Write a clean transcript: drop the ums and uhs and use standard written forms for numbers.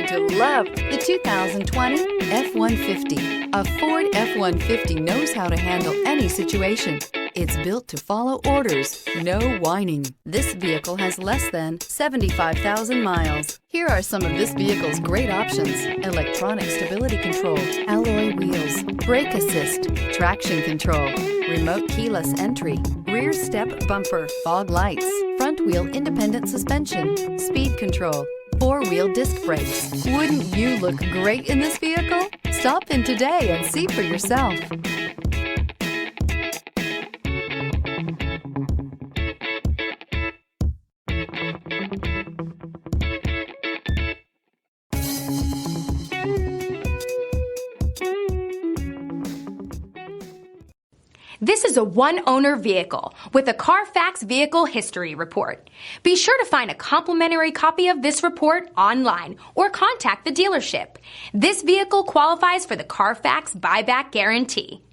going to love the 2020 F-150. A Ford F-150 knows how to handle any situation. It's built to follow orders, no whining. This vehicle has less than 75,000 miles. Here are some of this vehicle's great options: electronic stability control, alloy wheels, brake assist, traction control, remote keyless entry, rear step bumper, fog lights, front wheel independent suspension, speed control, four-wheel disc brakes. Wouldn't you look great in this vehicle? Stop in today and see for yourself. This is a one-owner vehicle with a Carfax Vehicle History Report. Be sure to find a complimentary copy of this report online or contact the dealership. This vehicle qualifies for the Carfax Buyback Guarantee.